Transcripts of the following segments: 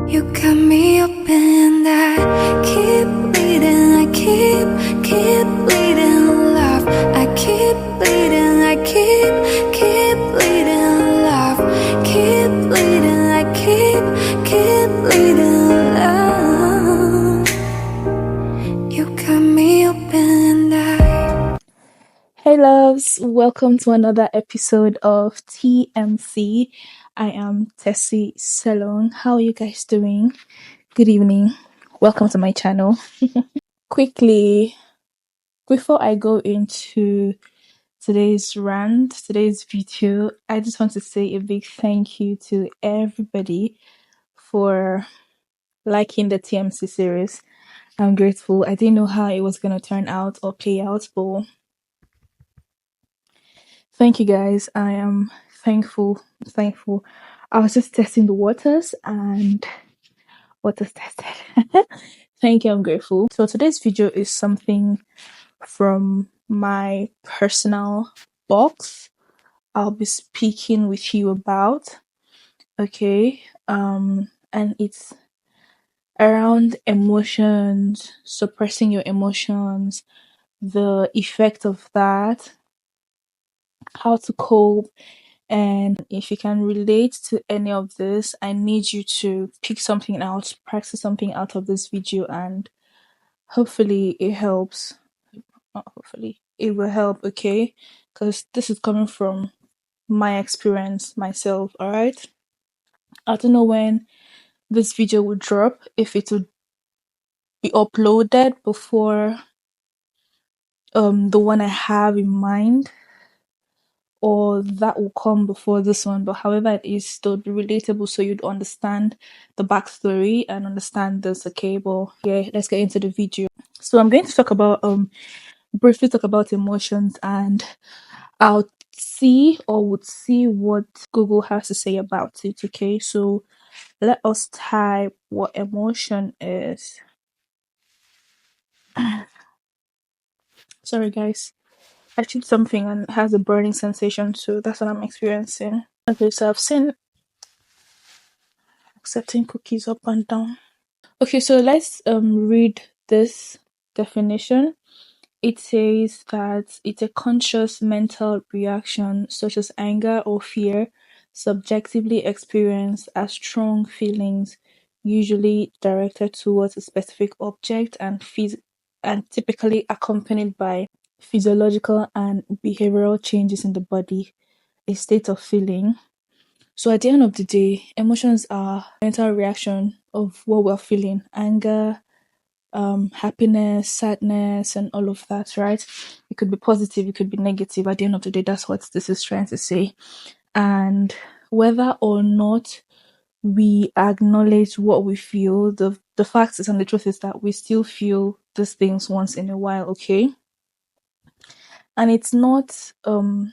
You cut me open and I keep bleeding, I keep bleeding love. I keep bleeding, I keep bleeding love. Keep bleeding, I keep bleeding love. You cut me open and I. Hey loves, welcome to another episode of TMC. I am Tessie Salon. How are you guys doing? Good evening. Welcome to my channel. Quickly, before I go into today's video, I just want to say a big thank you to everybody for liking the TMC series. I'm grateful. I didn't know how it was going to turn out or play out, but thank you guys. I am thankful. I was just testing the waters and waters tested. Thank you, I'm grateful. So today's video is something from my personal box I'll be speaking with you about. Okay. And it's around emotions, suppressing your emotions, the effect of that, how to cope. And if you can relate to any of this, I need you to pick something out, practice something out of this video, and hopefully it helps. Not hopefully, it will help, okay? Because this is coming from my experience myself, alright? I don't know when this video will drop, if it will be uploaded before the one I have in mind, or that will come before this one, but however it is, still be relatable so you'd understand the backstory and understand this, okay? But yeah, let's get into the video. So I'm going to talk about briefly talk about emotions, and I'll see or would see what Google has to say about it, okay? So let us type what emotion is. Sorry guys, I chewed something and it has a burning sensation, so that's what I'm experiencing. Okay, so I've seen accepting cookies up and down. Okay, so let's read this definition. It says that it's a conscious mental reaction such as anger or fear, subjectively experienced as strong feelings, usually directed towards a specific object and typically accompanied by physiological and behavioral changes in the body, a state of feeling. So at the end of the day, emotions are mental reaction of what we're feeling, anger, happiness, sadness, and all of that, right? It could be positive, it could be negative. At the end of the day, that's what this is trying to say. And whether or not we acknowledge what we feel, the fact is and the truth is that we still feel these things once in a while, okay? And it's not something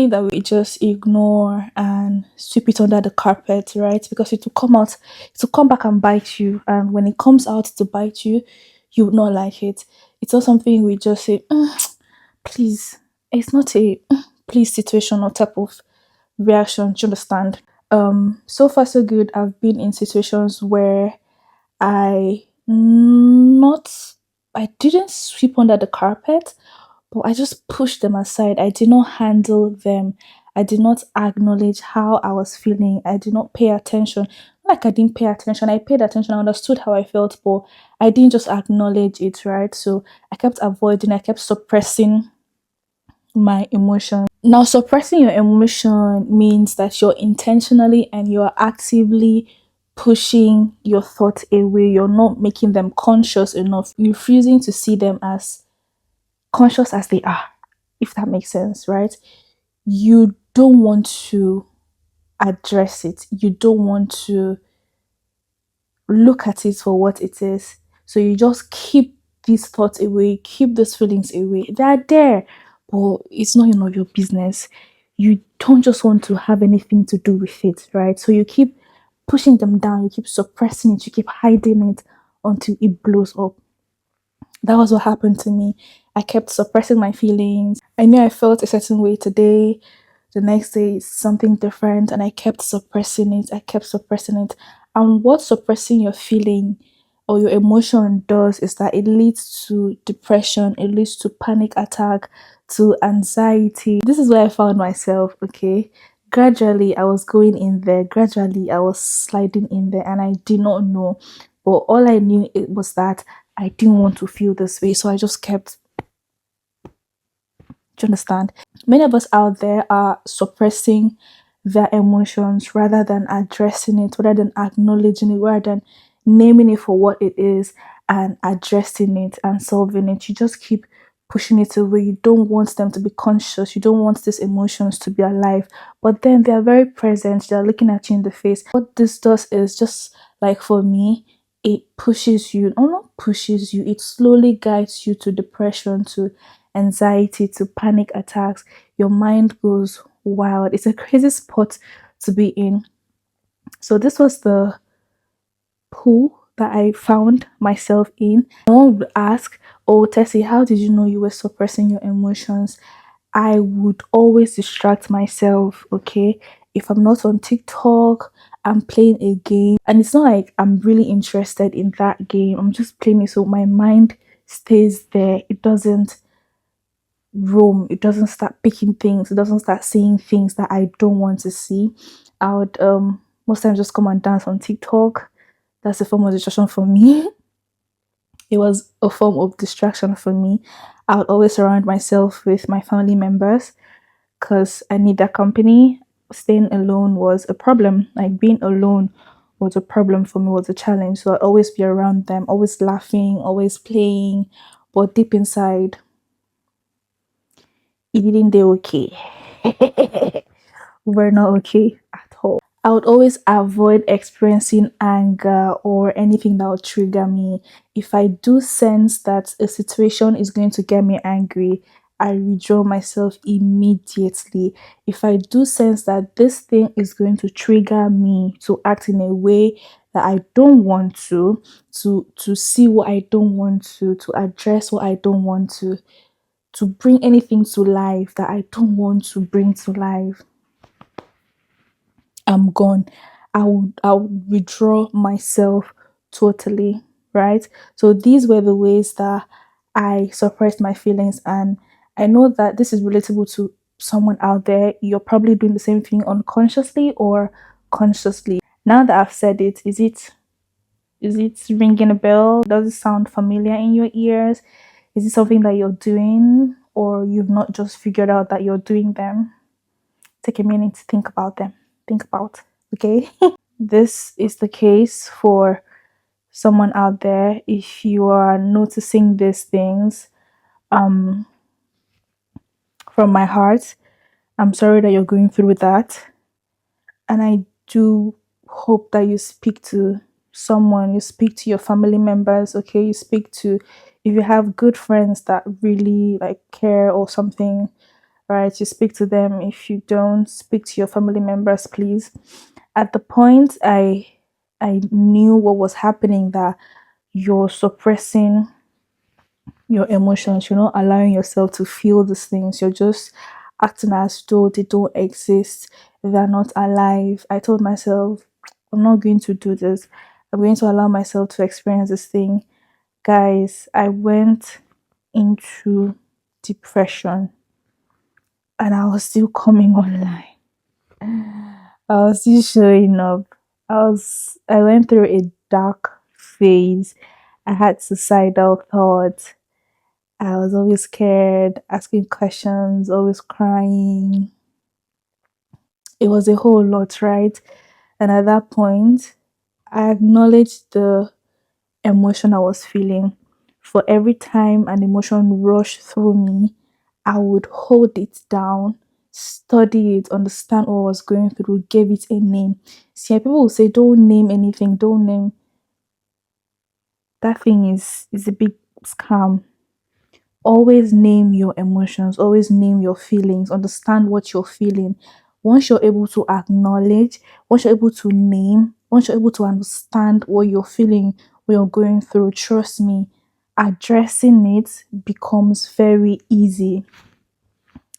that we just ignore and sweep it under the carpet, right? Because it will come back and bite you. And when it comes out to bite you, you would not like it. It's not something we just say, please. It's not a please situation or type of reaction. Do you understand? So far so good. I've been in situations where I not I didn't sweep under the carpet, but I just pushed them aside. I did not handle them. I did not acknowledge how I was feeling. I did not pay attention. Not like I didn't pay attention. I paid attention. I understood how I felt, but I didn't just acknowledge it, right? So I kept avoiding, I kept suppressing my emotions. Now, suppressing your emotion means that you're intentionally and you're actively pushing your thoughts away. You're not making them conscious enough. You're refusing to see them as conscious as they are, if that makes sense, right? You don't want to address it. You don't want to look at it for what it is. So you just keep these thoughts away, keep those feelings away. They are there, but it's not none of your business. You don't just want to have anything to do with it, right? So you keep pushing them down, you keep suppressing it, you keep hiding it until it blows up. That was what happened to me. I kept suppressing my feelings. I knew I felt a certain way today. The next day, it's something different, and I kept suppressing it. I kept suppressing it. And what suppressing your feeling or your emotion does is that it leads to depression, it leads to panic attack, to anxiety. This is where I found myself, okay? Gradually, I was going in there, gradually, I was sliding in there, and I did not know. But all I knew it was that I didn't want to feel this way, so I just kept. Do you understand? Many of us out there are suppressing their emotions rather than addressing it, rather than acknowledging it, rather than naming it for what it is and addressing it and solving it. You just keep pushing it away. You don't want them to be conscious. You don't want these emotions to be alive. But then they are very present. They are looking at you in the face. What this does is just like for me, it pushes you, or not pushes you, it slowly guides you to depression, to anxiety, to panic attacks. Your mind goes wild. It's a crazy spot to be in. So this was the pool that I found myself in. One would ask, "Oh, Tessie, how did you know you were suppressing your emotions?" I would always distract myself, okay? If I'm not on TikTok, I'm playing a game, and it's not like I'm really interested in that game. I'm just playing it so my mind stays there. It doesn't roam, it doesn't start picking things, it doesn't start seeing things that I don't want to see. I would most times just come and dance on TikTok. That's a form of distraction for me. It was a form of distraction for me. I would always surround myself with my family members because I need that company. Staying alone was a problem. Like being alone was a problem for me, was a challenge. So I'd always be around them, always laughing, always playing. But deep inside, it didn't do okay. We're not okay at all. I would always avoid experiencing anger or anything that would trigger me. If I do sense that a situation is going to get me angry, I withdraw myself immediately. If I do sense that this thing is going to trigger me to act in a way that I don't want to see what I don't want to address what I don't want to bring anything to life that I don't want to bring to life, I'm gone. I would withdraw myself totally, right? So these were the ways that I suppressed my feelings, and I know that this is relatable to someone out there. You're probably doing the same thing unconsciously or consciously. Now that I've said it, is it ringing a bell? Does it sound familiar in your ears? Is it something that you're doing or you've not just figured out that you're doing them? Take a minute to think about them. Think about, okay? This is the case for someone out there. If you are noticing these things, um, from my heart, I'm sorry that you're going through that. And I do hope that you speak to someone, you speak to your family members, okay? You speak to, if you have good friends that really like care or something, right? You speak to them. If you don't, speak to your family members, please. At the point I knew what was happening, that you're suppressing your emotions, you're not allowing yourself to feel these things, you're just acting as though they don't exist, they're not alive. I told myself, I'm not going to do this. I'm going to allow myself to experience this thing. Guys, I went into depression and I was still coming online. I was still showing up. I went through a dark phase. I had suicidal thoughts. I was always scared, asking questions, always crying. It was a whole lot, right? And at that point, I acknowledged the emotion I was feeling. For every time an emotion rushed through me, I would hold it down, study it, understand what I was going through, give it a name. See, people will say, don't name anything, don't name. That thing is a big scam. Always name your emotions, always name your feelings, understand what you're feeling. Once you're able to acknowledge, once you're able to name, once you're able to understand what you're feeling, what you're going through, trust me, addressing it becomes very easy.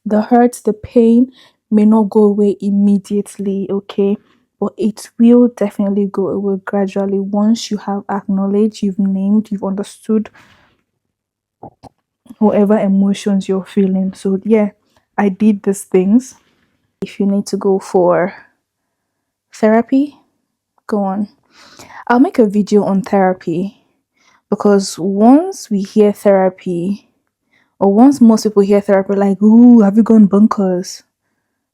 The hurt, the pain may not go away immediately, okay? But it will definitely go away gradually once you have acknowledged, you've named, you've understood whatever emotions you're feeling. So, yeah, I did these things. If you need to go for therapy, go on. I'll make a video on therapy because once we hear therapy, or once most people hear therapy, like, ooh, have you gone bonkers?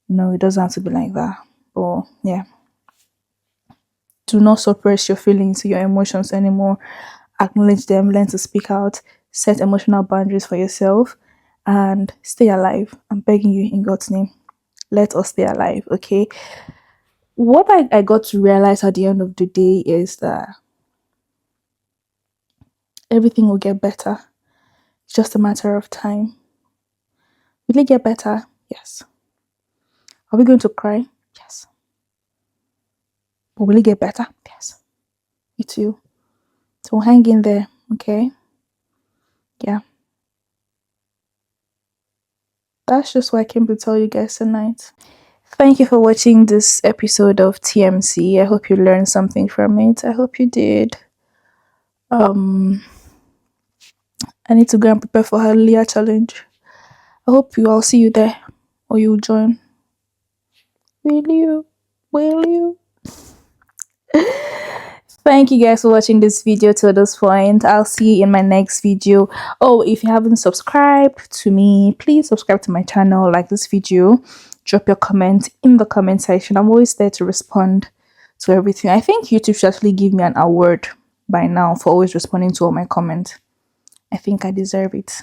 No, it doesn't have to be like that. But yeah, do not suppress your feelings, your emotions anymore. Acknowledge them, learn to speak out, set emotional boundaries for yourself, and stay alive. I'm begging you in God's name. Let us stay alive, okay? What I got to realize at the end of the day is that everything will get better. It's just a matter of time. Will it get better? Yes. Are we going to cry? Yes. But will it get better? Yes. It will. So hang in there, okay? Yeah. That's just what I came to tell you guys tonight. Thank you for watching this episode of TMC. I hope you learned something from it. I hope you did. I need to go and prepare for Hallelujah challenge. I hope I'll see you there or you'll join. Will you? Will you? Thank you guys for watching this video to this point. I'll see you in my next video. Oh, if you haven't subscribed to me, please subscribe to my channel, like this video, drop your comment in the comment section. I'm always there to respond to everything. I think YouTube should actually give me an award by now for always responding to all my comments. I think I deserve it.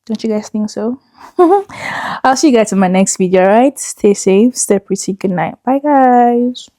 Don't you guys think so? I'll see you guys in my next video, alright? Stay safe, stay pretty. Good night. Bye, guys.